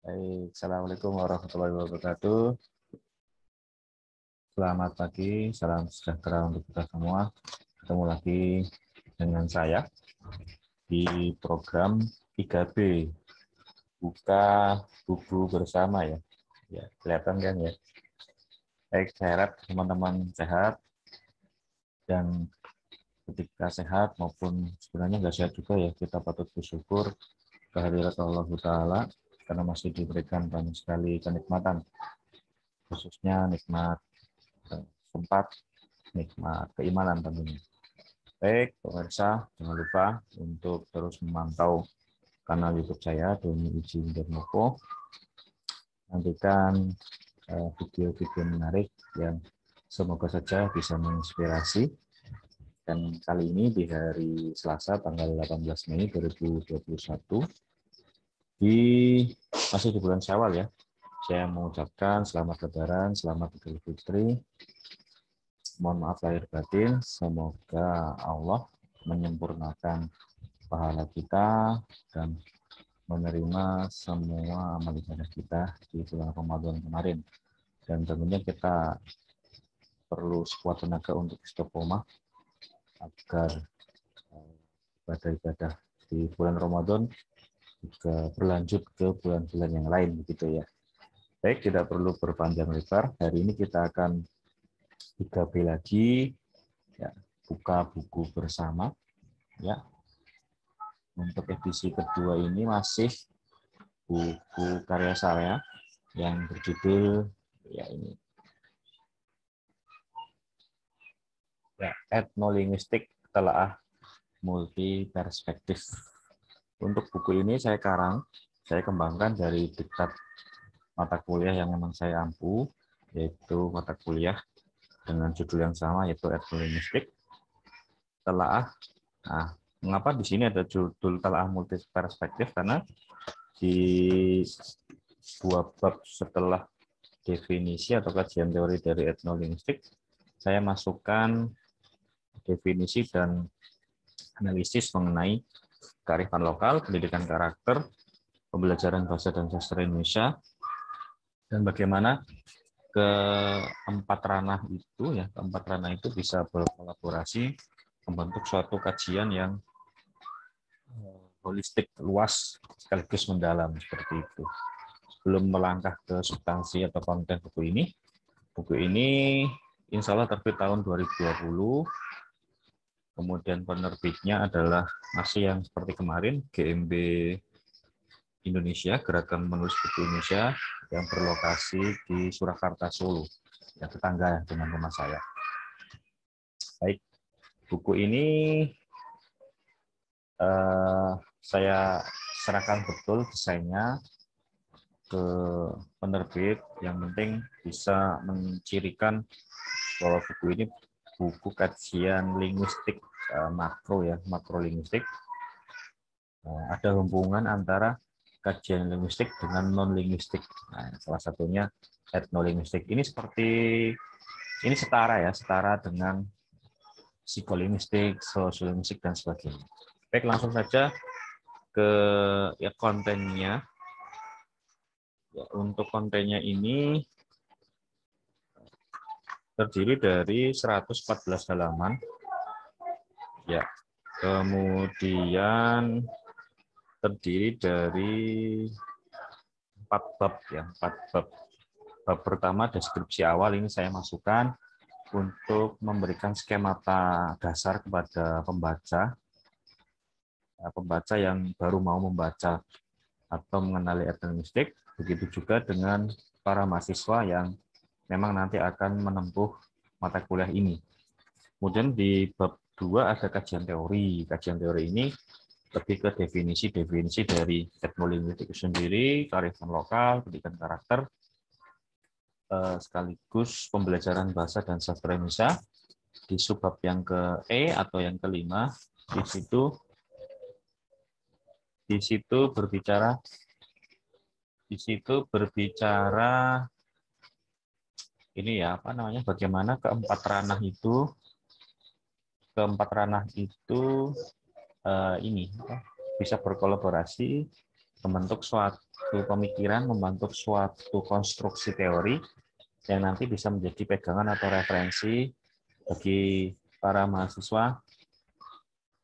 Baik, Assalamualaikum warahmatullahi wabarakatuh. Selamat pagi, salam sejahtera untuk kita semua. Ketemu lagi dengan saya di program 3B, buka buku bersama ya. Ya, kelihatan kan ya. Baik, saya harap teman-teman sehat dan ketika sehat maupun sebenarnya nggak sehat juga ya, kita patut bersyukur kehadirat Allah Ta'ala karena masih diberikan banyak sekali kenikmatan, khususnya nikmat sempat, nikmat keimanan tentunya. Baik, pemirsa, jangan lupa untuk terus memantau kanal YouTube saya, Doni Uji Darmoko. Nantikan video-video menarik yang semoga saja bisa menginspirasi. Dan kali ini di hari Selasa, tanggal 18 Mei 2021, masih di bulan Syawal ya. Saya mengucapkan selamat Lebaran, selamat Idul Fitri. Mohon maaf lahir batin, semoga Allah menyempurnakan pahala kita dan menerima semua amal ibadah kita di bulan Ramadan kemarin. Dan tentunya kita perlu sekuat tenaga untuk istiqomah agar ibadah-ibadah di bulan Ramadan juga berlanjut ke bulan-bulan yang lain begitu ya. Baik, tidak perlu berpanjang lebar. Hari ini kita akan 3B lagi ya, buka buku bersama ya. Untuk edisi kedua ini masih buku karya saya yang berjudul ya ini ya, Etnolinguistik Telaah Multi Perspektif. Untuk buku ini saya kembangkan dari diktat mata kuliah yang memang saya ampu, yaitu mata kuliah dengan judul yang sama, yaitu Etnolinguistik Telaah. Nah, mengapa di sini ada judul Telaah Multi Perspektif? Karena di dua bab setelah definisi atau kajian teori dari etnolinguistik, saya masukkan definisi dan analisis mengenai kearifan lokal, pendidikan karakter, pembelajaran bahasa dan sastra Indonesia, dan bagaimana keempat ranah itu bisa berkolaborasi membentuk suatu kajian yang holistik, luas, sekaligus mendalam seperti itu. Sebelum melangkah ke substansi atau konten buku ini insya Allah terbit tahun 2020. Kemudian penerbitnya adalah masih yang seperti kemarin, GMB Indonesia, Gerakan Menulis Buku Indonesia, yang berlokasi di Surakarta, Solo, yang tetangga dengan rumah saya. Baik, buku ini saya serahkan betul desainnya ke penerbit, yang penting bisa mencirikan bahwa buku ini buku kajian linguistik makro ya, makrolinguistik. Ada hubungan antara kajian linguistik dengan non-linguistik. Nah, salah satunya etnolinguistik. Ini setara dengan psikolinguistik, sosiolinguistik dan sebagainya. Baik, langsung saja ke ya kontennya. Ya, untuk kontennya ini terdiri dari 114 halaman. Ya, kemudian terdiri dari 4 bab ya, 4 bab. Bab pertama deskripsi awal ini saya masukkan untuk memberikan skemata dasar kepada pembaca yang baru mau membaca atau mengenali etnolinguistik, begitu juga dengan para mahasiswa yang memang nanti akan menempuh mata kuliah ini. Kemudian di bab 2 ada kajian teori. Kajian teori ini lebih ke definisi dari etnolinguistik sendiri, kearifan lokal, pendidikan karakter, sekaligus pembelajaran bahasa dan sastra Indonesia. Di subbab yang ke E atau yang kelima, di situ berbicara ini ya, apa namanya, bagaimana keempat ranah itu ini bisa berkolaborasi membentuk suatu pemikiran, membentuk suatu konstruksi teori yang nanti bisa menjadi pegangan atau referensi bagi para mahasiswa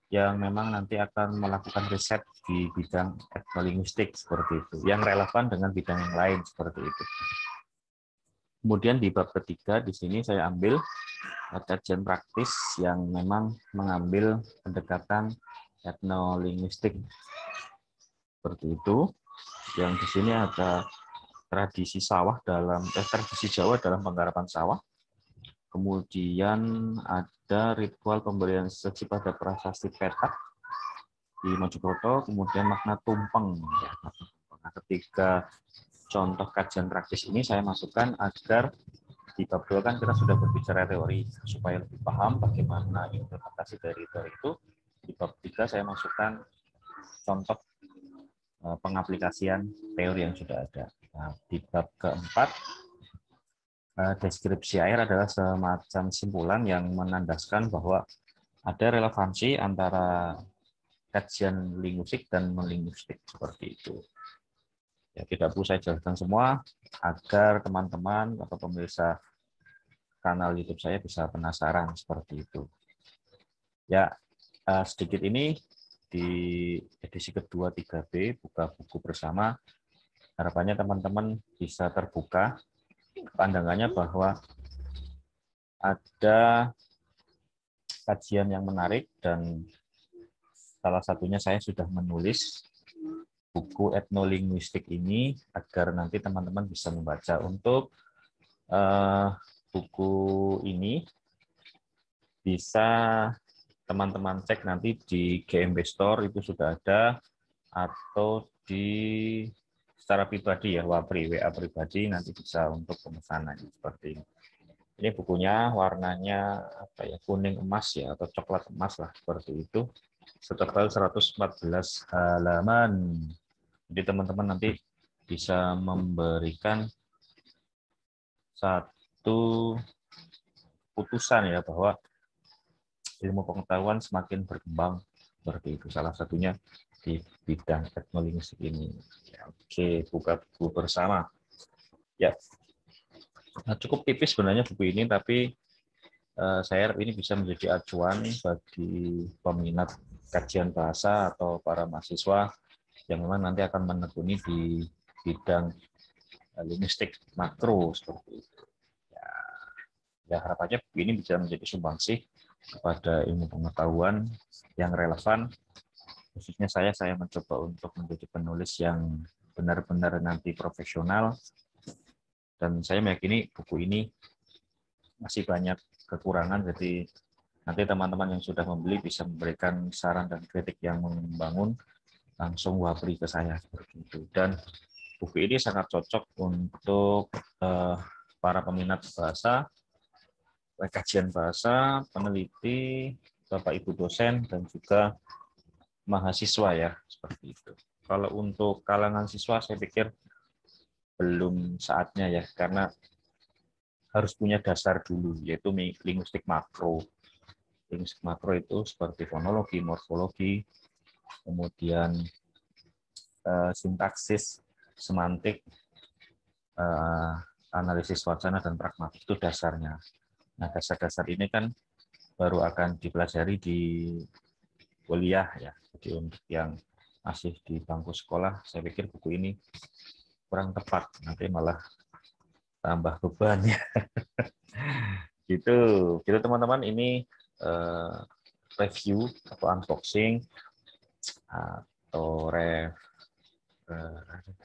yang memang nanti akan melakukan riset di bidang etnolinguistik seperti itu, yang relevan dengan bidang yang lain seperti itu. Kemudian di bab ketiga di sini saya ambil kajian praktis yang memang mengambil pendekatan etnolinguistik seperti itu. Yang di sini ada tradisi sawah tradisi Jawa dalam penggarapan sawah. Kemudian ada ritual pemberian sesaji pada prasasti petak di Mojokerto, kemudian makna tumpeng. Nah, ketiga contoh kajian praktis ini saya masukkan agar di bab 2 kan kita sudah berbicara teori supaya lebih paham bagaimana interpretasi dari teori itu. Di bab 3 saya masukkan contoh pengaplikasian teori yang sudah ada. Nah, di bab keempat deskripsi air adalah semacam simpulan yang menandaskan bahwa ada relevansi antara kajian linguistik dan non-linguistik seperti itu. Ya, tidak perlu saya jelaskan semua agar teman-teman atau pemirsa kanal YouTube saya bisa penasaran seperti itu. Ya, sedikit ini di edisi kedua 3B buka buku bersama. Harapannya teman-teman bisa terbuka pandangannya bahwa ada kajian yang menarik dan salah satunya saya sudah menulis buku etnolinguistik ini agar nanti teman-teman bisa membaca. Untuk buku ini bisa teman-teman cek nanti di GMB Store itu sudah ada, atau di secara pribadi ya, WA pribadi nanti bisa untuk pemesanan seperti ini. Ini bukunya warnanya apa ya, kuning emas ya atau coklat emas lah seperti itu. Setebal 114 halaman. Jadi teman-teman nanti bisa memberikan satu putusan ya bahwa ilmu pengetahuan semakin berkembang seperti itu. Salah satunya di bidang etnolinguistik ini. Ya, oke, buka buku bersama. Ya, nah, cukup tipis sebenarnya buku ini, tapi saya harap ini bisa menjadi acuan bagi peminat kajian bahasa atau para mahasiswa yang memang nanti akan menekuni di bidang linguistik makro seperti itu. Ya, harapannya buku ini bisa menjadi sumbangsih kepada ilmu pengetahuan yang relevan. Khususnya saya mencoba untuk menjadi penulis yang benar-benar nanti profesional, dan saya meyakini buku ini masih banyak kekurangan, jadi nanti teman-teman yang sudah membeli bisa memberikan saran dan kritik yang membangun, langsung wapri ke saya seperti itu. Dan buku ini sangat cocok untuk para peminat bahasa, kajian bahasa, peneliti, Bapak Ibu dosen, dan juga mahasiswa ya, seperti itu. Kalau untuk kalangan siswa saya pikir belum saatnya ya, karena harus punya dasar dulu, yaitu linguistik makro. Linguistik makro itu seperti fonologi, morfologi, kemudian sintaksis, semantik, analisis wacana, dan pragmatik, itu dasarnya. Nah, dasar-dasar ini kan baru akan dipelajari di kuliah ya. Jadi untuk yang masih di bangku sekolah, saya pikir buku ini kurang tepat, nanti malah tambah beban ya. Gitu teman-teman, ini review atau unboxing atau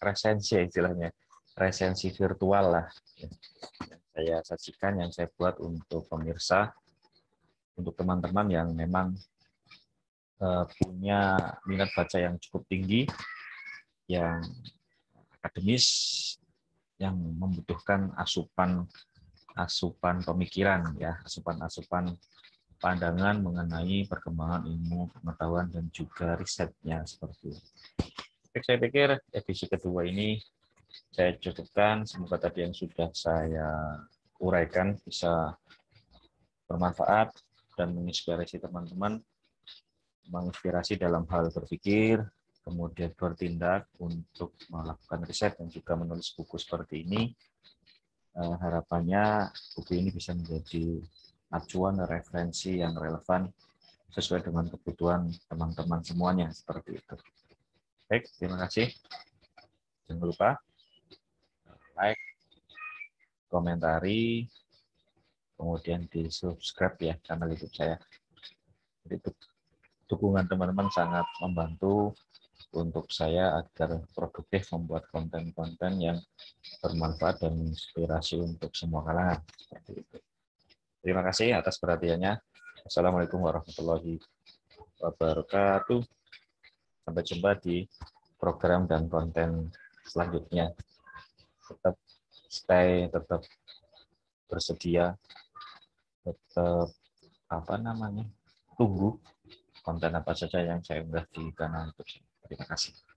resensi istilahnya, resensi virtual lah yang saya sajikan, yang saya buat untuk pemirsa, untuk teman-teman yang memang punya minat baca yang cukup tinggi, yang akademis, yang membutuhkan asupan pemikiran ya, asupan pandangan mengenai perkembangan ilmu pengetahuan dan juga risetnya seperti itu. Saya pikir edisi kedua ini saya cukupkan. Semoga tadi yang sudah saya uraikan bisa bermanfaat dan menginspirasi teman-teman, menginspirasi dalam hal berpikir, kemudian bertindak untuk melakukan riset dan juga menulis buku seperti ini. Harapannya buku ini bisa menjadi acuan referensi yang relevan sesuai dengan kebutuhan teman-teman semuanya, seperti itu. Baik, terima kasih. Jangan lupa like, komentari, kemudian di subscribe ya channel YouTube saya. Jadi dukungan teman-teman sangat membantu untuk saya agar produktif membuat konten-konten yang bermanfaat dan inspirasi untuk semua kalangan. Seperti itu. Terima kasih atas perhatiannya. Assalamualaikum warahmatullahi wabarakatuh. Sampai jumpa di program dan konten selanjutnya. Tetap stay, tetap bersedia, tetap tunggu konten apa saja yang saya unggah di kanal YouTube. Terima kasih.